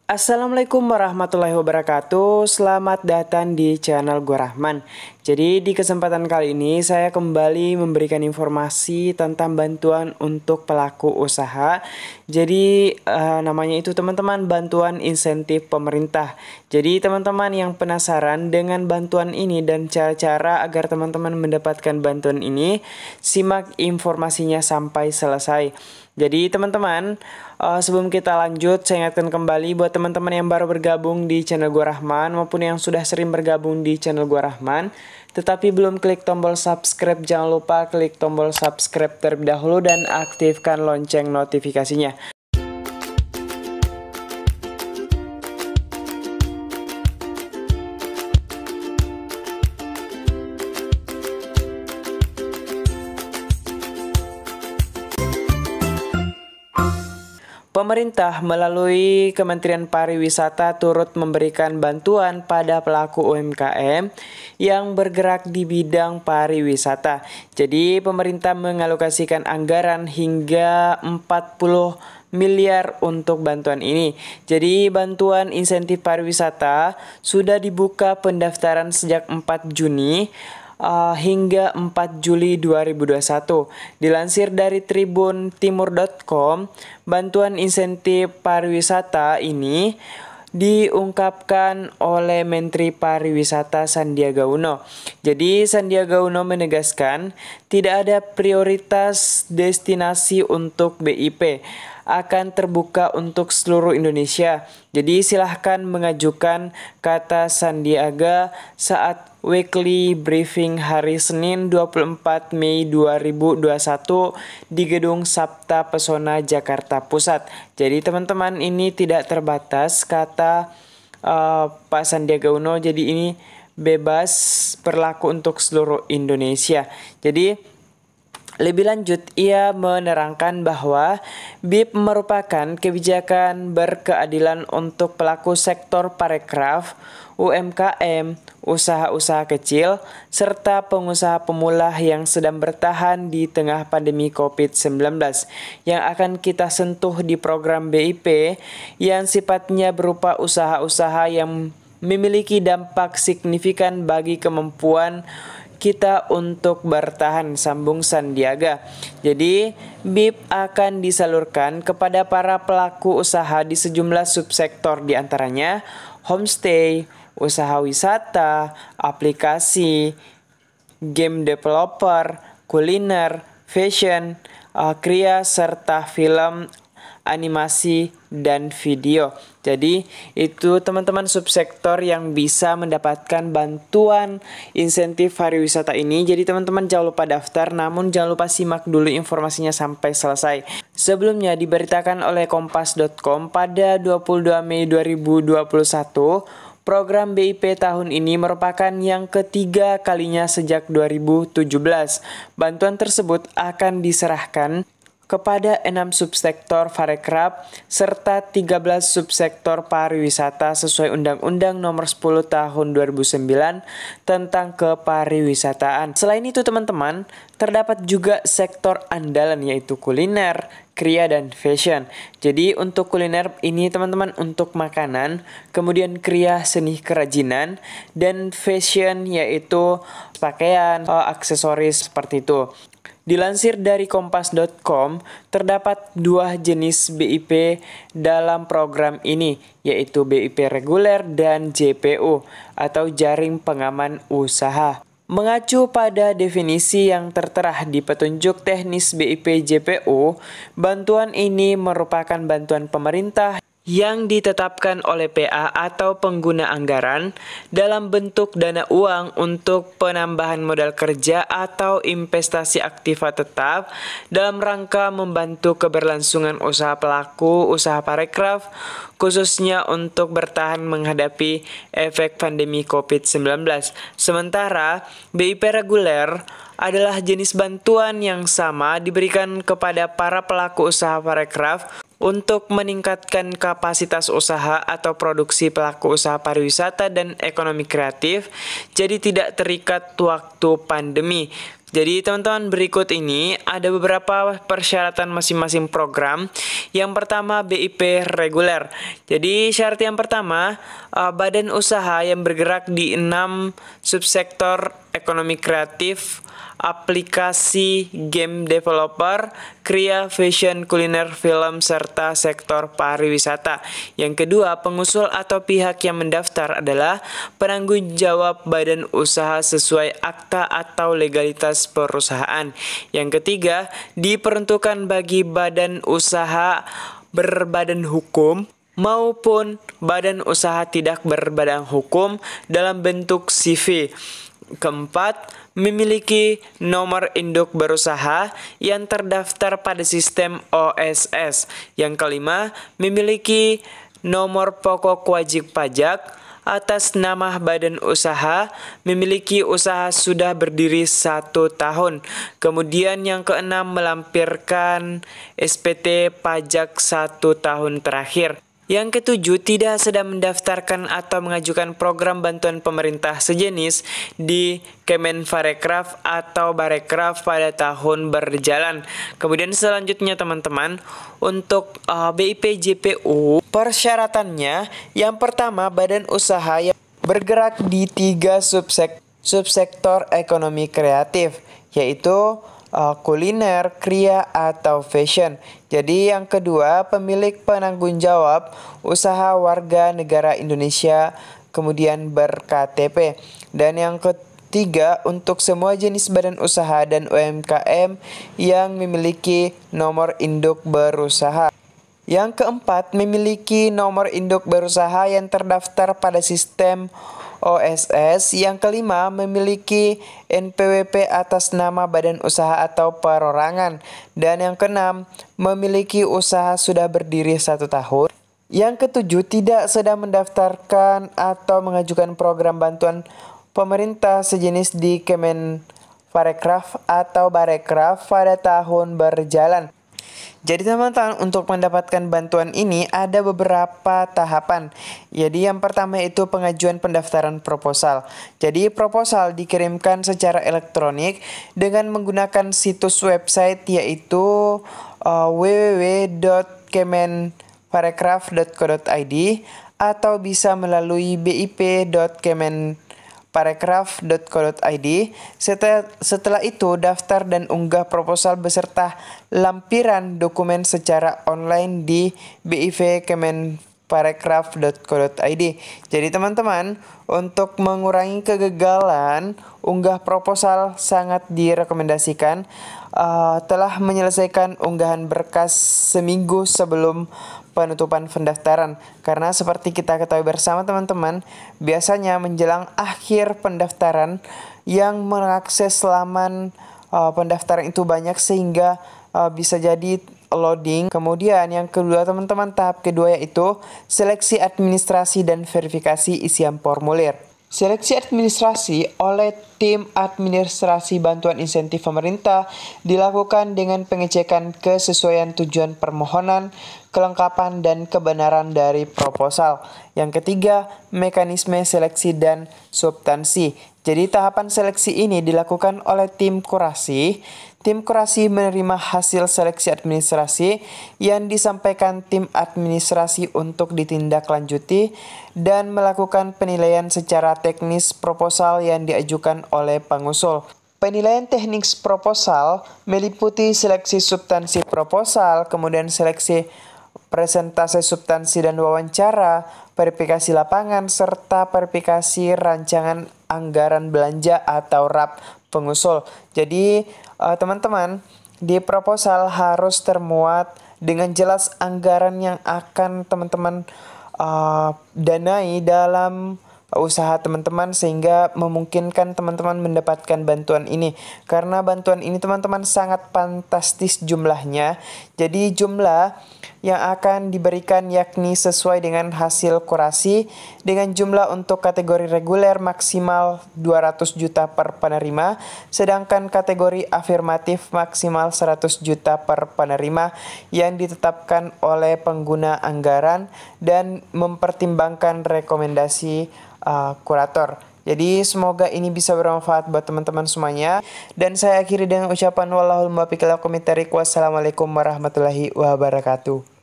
Assalamualaikum warahmatullahi wabarakatuh. Selamat datang di channel gue Rahman. Jadi di kesempatan kali ini saya kembali memberikan informasi tentang bantuan untuk pelaku usaha. Jadi namanya itu teman-teman bantuan insentif pemerintah. Jadi teman-teman yang penasaran dengan bantuan ini dan cara-cara agar teman-teman mendapatkan bantuan ini, simak informasinya sampai selesai. Jadi teman-teman, sebelum kita lanjut, saya ingatkan kembali buat teman-teman yang baru bergabung di channel gue Rahman maupun yang sudah sering bergabung di channel gue Rahman, tetapi belum klik tombol subscribe, jangan lupa klik tombol subscribe terlebih dahulu dan aktifkan lonceng notifikasinya. Pemerintah melalui Kementerian Pariwisata turut memberikan bantuan pada pelaku UMKM yang bergerak di bidang pariwisata. Jadi pemerintah mengalokasikan anggaran hingga 40 miliar untuk bantuan ini. Jadi bantuan insentif pariwisata sudah dibuka pendaftaran sejak 4 Juni hingga 4 Juli 2021. Dilansir dari tribuntimur.com, bantuan insentif pariwisata ini diungkapkan oleh Menteri Pariwisata Sandiaga Uno. Jadi Sandiaga Uno menegaskan tidak ada prioritas destinasi untuk BIP, akan terbuka untuk seluruh Indonesia. Jadi silahkan mengajukan, kata Sandiaga saat weekly briefing hari Senin 24 Mei 2021 di Gedung Sabta Pesona Jakarta Pusat. Jadi teman-teman, ini tidak terbatas, kata Pak Sandiaga Uno. Jadi ini bebas berlaku untuk seluruh Indonesia. Jadi lebih lanjut, ia menerangkan bahwa BIP merupakan kebijakan berkeadilan untuk pelaku sektor parekraf, UMKM, usaha-usaha kecil, serta pengusaha pemula yang sedang bertahan di tengah pandemi COVID-19 yang akan kita sentuh di program BIP yang sifatnya berupa usaha-usaha yang memiliki dampak signifikan bagi kemampuan kita untuk bertahan, sambung Sandiaga. Jadi, BIP akan disalurkan kepada para pelaku usaha di sejumlah subsektor, diantaranya homestay, usaha wisata, aplikasi, game developer, kuliner, fashion, kria, serta film, animasi, dan video. Jadi itu teman-teman subsektor yang bisa mendapatkan bantuan insentif pariwisata ini. Jadi teman-teman jangan lupa daftar, namun jangan lupa simak dulu informasinya sampai selesai. Sebelumnya diberitakan oleh kompas.com pada 22 Mei 2021, program BIP tahun ini merupakan yang ketiga kalinya sejak 2017. Bantuan tersebut akan diserahkan kepada 6 subsektor parekraf serta 13 subsektor pariwisata sesuai Undang-Undang Nomor 10 Tahun 2009 tentang kepariwisataan. Selain itu teman-teman, terdapat juga sektor andalan yaitu kuliner, kria, dan fashion. Jadi untuk kuliner ini teman-teman untuk makanan, kemudian kria seni kerajinan, dan fashion yaitu pakaian, aksesoris seperti itu. Dilansir dari kompas.com, terdapat dua jenis BIP dalam program ini, yaitu BIP reguler dan JPU atau Jaring Pengaman Usaha. Mengacu pada definisi yang tertera di petunjuk teknis BIP JPU, bantuan ini merupakan bantuan pemerintah yang ditetapkan oleh PA atau pengguna anggaran dalam bentuk dana uang untuk penambahan modal kerja atau investasi aktiva tetap dalam rangka membantu keberlangsungan usaha pelaku usaha parekraf, khususnya untuk bertahan menghadapi efek pandemi COVID-19. Sementara BIP reguler adalah jenis bantuan yang sama diberikan kepada para pelaku usaha parekraf untuk meningkatkan kapasitas usaha atau produksi pelaku usaha pariwisata dan ekonomi kreatif, jadi tidak terikat waktu pandemi. Jadi teman-teman, berikut ini ada beberapa persyaratan masing-masing program. Yang pertama, BIP reguler. Jadi syarat yang pertama, badan usaha yang bergerak di 6 subsektor ekonomi kreatif, aplikasi, game developer, kria, fashion, kuliner, film, serta sektor pariwisata. Yang kedua, pengusul atau pihak yang mendaftar adalah penanggung jawab badan usaha sesuai akta atau legalitas perusahaan. Yang ketiga, diperuntukkan bagi badan usaha berbadan hukum maupun badan usaha tidak berbadan hukum dalam bentuk CV. Keempat, memiliki nomor induk berusaha yang terdaftar pada sistem OSS. Yang kelima, memiliki nomor pokok wajib pajak atas nama badan usaha, memiliki usaha sudah berdiri 1 tahun. Kemudian yang keenam, melampirkan SPT pajak 1 tahun terakhir. Yang ketujuh, tidak sedang mendaftarkan atau mengajukan program bantuan pemerintah sejenis di Kemenparekraf atau Barekraf pada tahun berjalan. Kemudian selanjutnya teman-teman, untuk BIP JPU, persyaratannya yang pertama, badan usaha yang bergerak di 3 subsektor ekonomi kreatif, yaitu kuliner, kria, atau fashion. Jadi yang kedua, pemilik penanggung jawab usaha warga negara Indonesia kemudian ber-KTP. Dan yang ketiga, untuk semua jenis badan usaha dan UMKM yang memiliki nomor induk berusaha. Yang keempat, memiliki nomor induk berusaha yang terdaftar pada sistem OSS. Yang kelima, memiliki NPWP atas nama badan usaha atau perorangan. Dan yang keenam, memiliki usaha sudah berdiri 1 tahun. Yang ketujuh, tidak sedang mendaftarkan atau mengajukan program bantuan pemerintah sejenis di Kemenparekraf atau Barekraf pada tahun berjalan. Jadi teman-teman, untuk mendapatkan bantuan ini ada beberapa tahapan. Jadi yang pertama itu pengajuan pendaftaran proposal. Jadi proposal dikirimkan secara elektronik dengan menggunakan situs website yaitu www.kemenparekraf.co.id atau bisa melalui bip.kemenparekraf.co.id. Setelah itu, daftar dan unggah proposal beserta lampiran dokumen secara online di bip.kemenparekraf.co.id. Jadi teman-teman, untuk mengurangi kegagalan, unggah proposal sangat direkomendasikan. Telah menyelesaikan unggahan berkas seminggu sebelum penutupan pendaftaran, karena seperti kita ketahui bersama teman-teman, biasanya menjelang akhir pendaftaran yang mengakses laman pendaftaran itu banyak sehingga bisa jadi loading. Kemudian yang kedua teman-teman, tahap kedua yaitu seleksi administrasi dan verifikasi isian formulir. Seleksi administrasi oleh tim administrasi bantuan insentif pemerintah dilakukan dengan pengecekan kesesuaian tujuan permohonan, kelengkapan dan kebenaran dari proposal. Yang ketiga, mekanisme seleksi dan substansi. Jadi tahapan seleksi ini dilakukan oleh tim kurasi. Tim kurasi menerima hasil seleksi administrasi yang disampaikan tim administrasi untuk ditindaklanjuti dan melakukan penilaian secara teknis proposal yang diajukan oleh pengusul. Penilaian teknis proposal meliputi seleksi substansi proposal, kemudian seleksi presentase substansi dan wawancara, verifikasi lapangan, serta verifikasi rancangan anggaran belanja atau RAP pengusul. Jadi teman-teman, di proposal harus termuat dengan jelas anggaran yang akan teman-teman danai dalam usaha teman-teman sehingga memungkinkan teman-teman mendapatkan bantuan ini. Karena bantuan ini teman-teman sangat fantastis jumlahnya. Jadi jumlah yang akan diberikan yakni sesuai dengan hasil kurasi, dengan jumlah untuk kategori reguler maksimal 200 juta per penerima, sedangkan kategori afirmatif maksimal 100 juta per penerima yang ditetapkan oleh pengguna anggaran dan mempertimbangkan rekomendasi kurator. Jadi semoga ini bisa bermanfaat buat teman-teman semuanya. Dan saya akhiri dengan ucapan wallahul muwaffiq ila aqwamit thoriq. Wassalamualaikum warahmatullahi wabarakatuh.